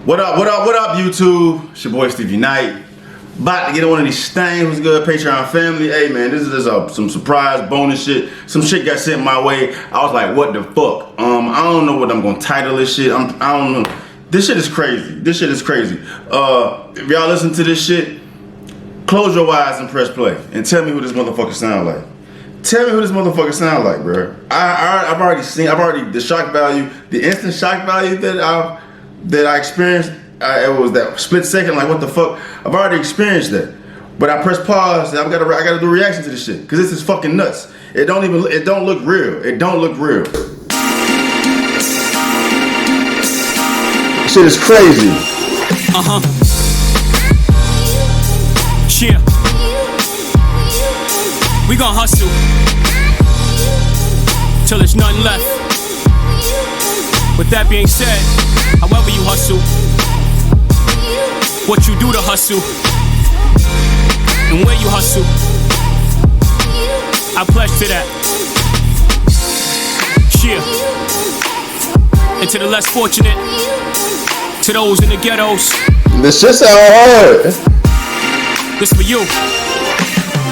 What up, YouTube? It's your boy Stevie Knight. About to get on one of these things. What's good, Patreon family? Hey man, this is some surprise bonus shit. Some shit got sent my way. I was like, what the fuck? I don't know what I'm gonna title this shit. I don't know. This shit is crazy. If y'all listen to this shit, close your eyes and press play and tell me who this motherfucker sound like. Tell me who this motherfucker sound like, bro. I've already the shock value, the instant shock value that I experienced. It was that split second, like what the fuck. I've already experienced that, but I press pause. And I gotta do a reaction to this shit because this is fucking nuts. It don't look real. It don't look real. Shit is crazy. Yeah. We gon' hustle till there's nothing left. With that being said, however you hustle, what you do to hustle, and where you hustle, I pledge to that. Yeah. And to the less fortunate, to those in the ghettos, this shit sound hard. This for you.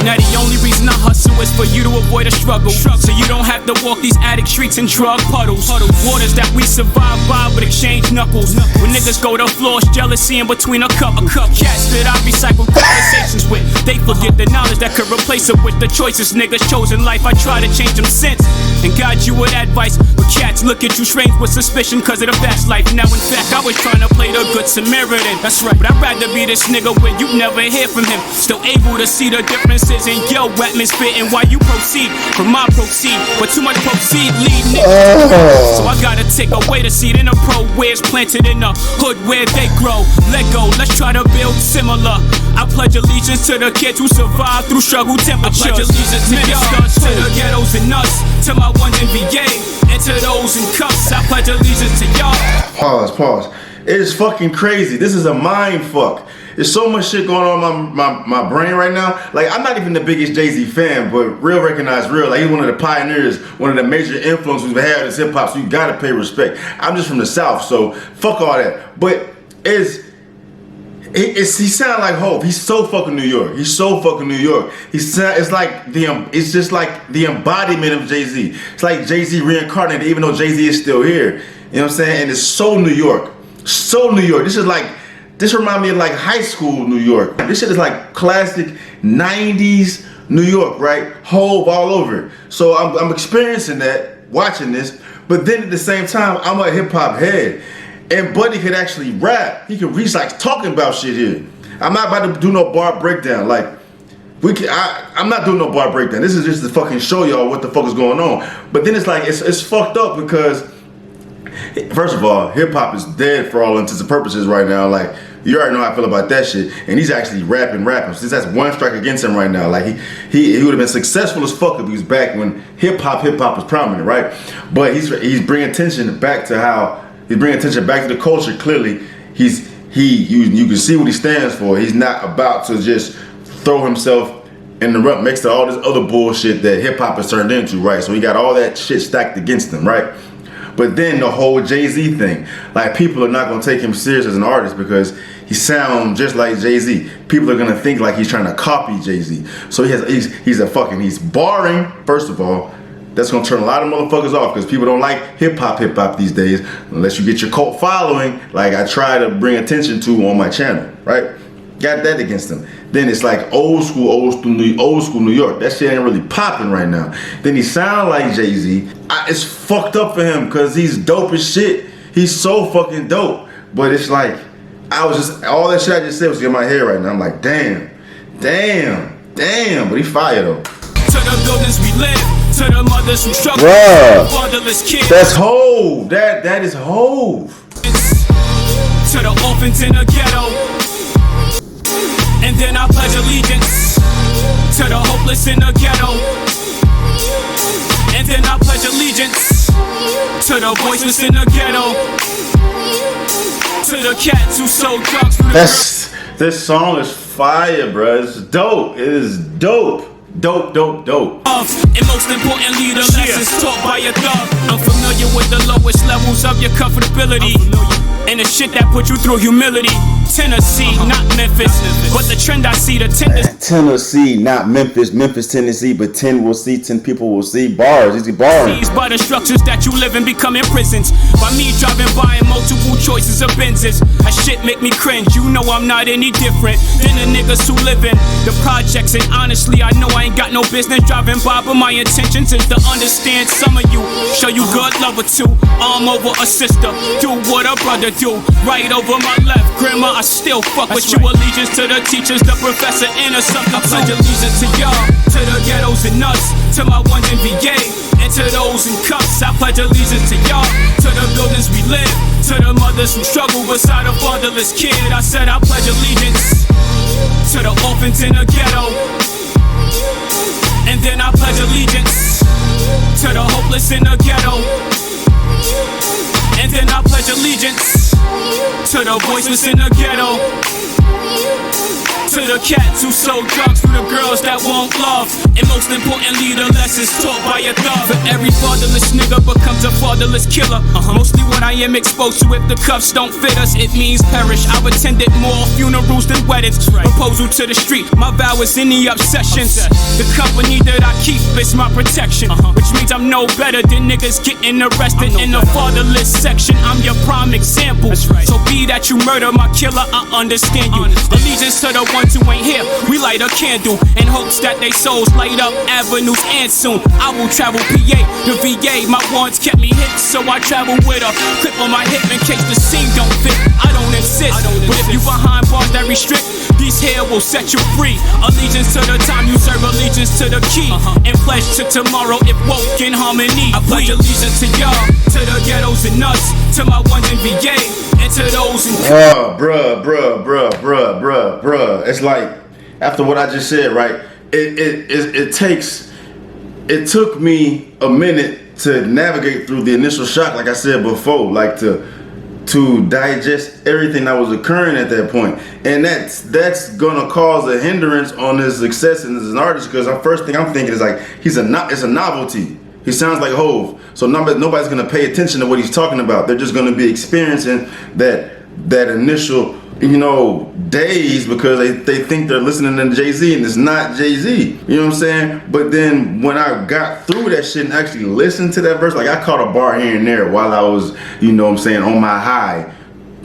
Now the only reason I hustle is for you to avoid a struggle, so you don't have to walk these attic streets and drug puddles. Waters that we survive by but exchange knuckles. When niggas go to floors, jealousy in between a cup. Cats that I recycle conversations with, they forget the knowledge that could replace it with the choices niggas chosen life. I try to change them since and guide you with advice, but cats look at you strange with suspicion cause of the fast life. Now in fact I was trying to play the good Samaritan, that's right, but I'd rather be this nigga where you never hear from him, still able to see the differences in your atmosphere and why you proceed from my proceed, but too much proceed lead niggas. So I gotta take away the seed in a pro where it's planted in the hood where they grow. Let go, let's try to build similar. I pledge allegiance to the kids who survive through struggle temperatures. I pledge allegiance to y'all, to the ghettos and us, to my ones in VA, and to those in cuffs. I pledge allegiance to y'all. Pause. It is fucking crazy. This is a mind fuck. There's so much shit going on in my brain right now. Like, I'm not even the biggest Jayz fan, but real recognize real. Like, he's one of the pioneers, one of the major influences we've had in hip hop, so you gotta pay respect. I'm just from the South, so fuck all that. But he sound like Hope. He's so fucking New York. It's just like the embodiment of Jay-Z. It's like Jay-Z reincarnated, even though Jay-Z is still here. You know what I'm saying? And it's so New York. So New York. This reminds me of like high school New York. This shit is like classic 90s New York, right? Hove all over it. So I'm experiencing that, watching this, but then at the same time, I'm a hip hop head. And Buddy could actually rap. He could reach like talking about shit here. I'm not about to do no bar breakdown. Like, I'm not doing no bar breakdown. This is just to fucking show y'all what the fuck is going on. But then it's like, it's fucked up because, first of all, hip hop is dead for all intents and purposes right now. Like, you already know how I feel about that shit. And he's actually rapping. So that's one strike against him right now. Like, he would have been successful as fuck if he was back when hip hop was prominent, right? But he's bringing attention back to the culture. Clearly, you can see what he stands for. He's not about to just throw himself in the rut next to all this other bullshit that hip hop has turned into, right? So he got all that shit stacked against him, right? But then the whole Jay-Z thing, like, people are not gonna take him serious as an artist because he sounds just like Jay-Z. People are gonna think like he's trying to copy Jay-Z. So he's barring, first of all. That's gonna turn a lot of motherfuckers off because people don't like hip hop these days unless you get your cult following, like I try to bring attention to on my channel, right? Got that against him. Then it's like old school New York. That shit ain't really popping right now. Then he sound like Jay-Z. It's fucked up for him because he's dope as shit. He's so fucking dope. But it's like, all that shit I just said was in my head right now. I'm like, damn. But he fired though. To the buildings we live, to the mothers who struggle, fatherless kids. That's Hove. That is Hove. To the orphans in the ghetto. And then I pledge allegiance to the hopeless in the ghetto. And then I pledge allegiance to the voiceless in the ghetto. To the cats who sold drugs. This song is fire, bro. It's dope. It is dope. Dope. And most importantly, the lessons taught by a thug. I'm familiar with the lowest levels of your comfortability. And the shit that put you through humility. Tennessee, not Memphis. But the trend I see, the tendency. Tennessee, not Memphis. Memphis, Tennessee, but 10 will see, 10 people will see. Bars, easy bars. By the structures that you live in become imprisoned. By me driving by in multiple choices of Benzes. That shit make me cringe. You know I'm not any different than the niggas who live in the projects. And honestly, I know I ain't got no business driving by, but my intentions is to understand some of you. Show you good love or two. Arm over a sister. Do what a brother do. Right over my left. Grandma, I still fuck with you. Allegiance to the teachers, the professor, and a something. I pledge allegiance to y'all, to the ghettos and nuts, to my ones in VA, and to those in cuffs. I pledge allegiance to y'all, to the buildings we live, to the mothers who struggle beside a fatherless kid. I said I pledge allegiance to the orphans in the ghetto, and then I pledge allegiance to the hopeless in the ghetto, and then I pledge allegiance to the voiceless in the ghetto, to the cats who sold drugs, to the girls that won't love, and most importantly the lessons taught by a thug. For every fatherless nigga becomes a fatherless killer. Mostly what I am exposed to, if the cuffs don't fit us, it means perish. I've attended more funerals than weddings. Proposal to the street, my vow is any obsessions. The company that I keep is my protection, which means I'm no better than niggas getting arrested in the fatherless section. I'm your prime example. So be that you murder my killer, I understand you. Allegiance to the ones who ain't here, we light a candle in hopes that they souls light up avenues. And soon I will travel PA to VA. My ones kept me hit, so I travel with a clip on my hip in case the scene don't fit. I don't insist, but if you behind bars that restrict, these here will set you free. Allegiance to the time you serve, allegiance to the key, and pledge to tomorrow if woke in harmony. I pledge allegiance to y'all, to the ghettos and nuts, to my ones in VA, and to those in bruh. It's like, after what I just said, right? It took me a minute to navigate through the initial shock, like I said before, like to digest everything that was occurring at that point. And that's gonna cause a hindrance on his success as an artist, because the first thing I'm thinking is like, it's a novelty. He sounds like Hove, so nobody's gonna pay attention to what he's talking about. They're just gonna be experiencing that initial, daze, because they think they're listening to Jay-Z, and it's not Jay-Z. You know what I'm saying? But then when I got through that shit and actually listened to that verse, like I caught a bar here and there while I was, on my high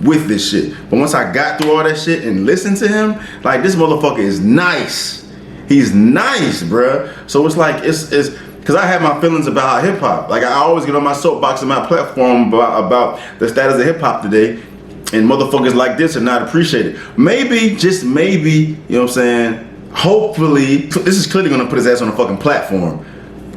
with this shit. But once I got through all that shit and listened to him, like, this motherfucker is nice. He's nice, bruh. So it's like, it's because I have my feelings about hip hop. Like, I always get on my soapbox and my platform about the status of hip hop today. And motherfuckers like this are not appreciated. Maybe, just maybe, hopefully, this is clearly gonna put his ass on a fucking platform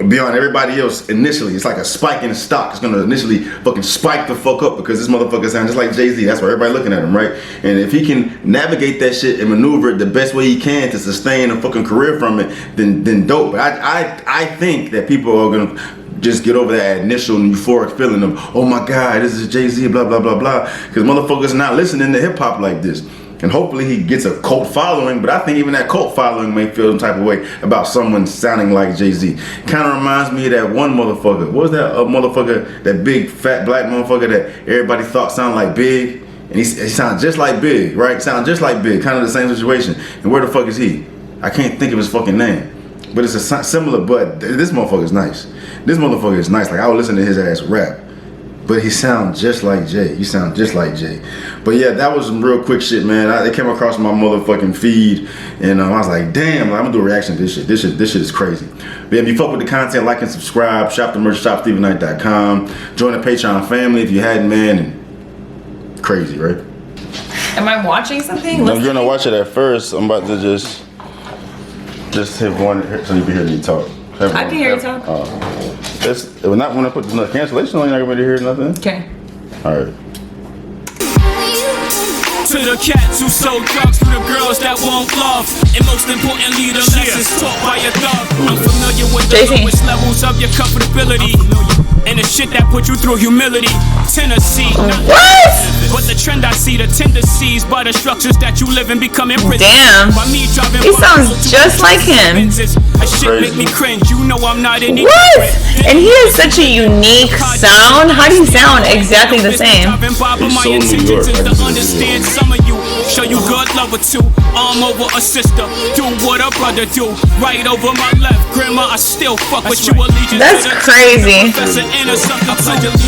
beyond everybody else initially. It's like a spike in the stock. It's gonna initially fucking spike the fuck up because this motherfucker sounds just like Jay-Z. That's why everybody looking at him, right? And if he can navigate that shit and maneuver it the best way he can to sustain a fucking career from it, then dope. But I think that people are gonna just get over that initial euphoric feeling of, oh my God, this is Jay-Z, blah, blah, blah, blah. Because motherfuckers not listening to hip hop like this. And hopefully he gets a cult following, but I think even that cult following may feel some type of way about someone sounding like Jay-Z. Kind of reminds me of that one motherfucker. What was that motherfucker, that big fat black motherfucker that everybody thought sounded like Big? And he sounds just like Big, right? Sounds just like Big, kind of the same situation. And where the fuck is he? I can't think of his fucking name. But it's a similar, but this motherfucker is nice. This motherfucker is nice. Like, I would listen to his ass rap. But he sounds just like Jay. He sounds just like Jay. But yeah, that was some real quick shit, man. It came across my motherfucking feed, and I was like, damn, I'm gonna do a reaction to this shit. This shit is crazy. But yeah, if you fuck with the content, like and subscribe. Shop the merch, shopsteveknight.com. Join the Patreon family if you hadn't, man. And crazy, right? Am I watching something? No, you're gonna watch it at first. I'm about to just hit one so you can hear me talk. I can hear you talk. Not when I put the cancellation on, you're not gonna be able to hear nothing. Okay. Alright. To the cats who sold drugs, to the girls that won't love, and most importantly the lessons taught by a thug. I'm familiar with the lowest levels of your comfortability, and the shit that put you through humility. Tennessee, not But the trend I see, the tendencies by the structures that you live in become imprisoned. Damn. By me driving He by sounds to just like him. That shit make me cringe. You know I'm not any What? And he has such a unique sound. How do you sound exactly the same? He's so New York. I just Understand some of you. Show you good love or two. Arm over a sister. Do what a brother do. Right over my left. Grandma, I still fuck with you. Allegiance That's to the crazy. professor and a sucker.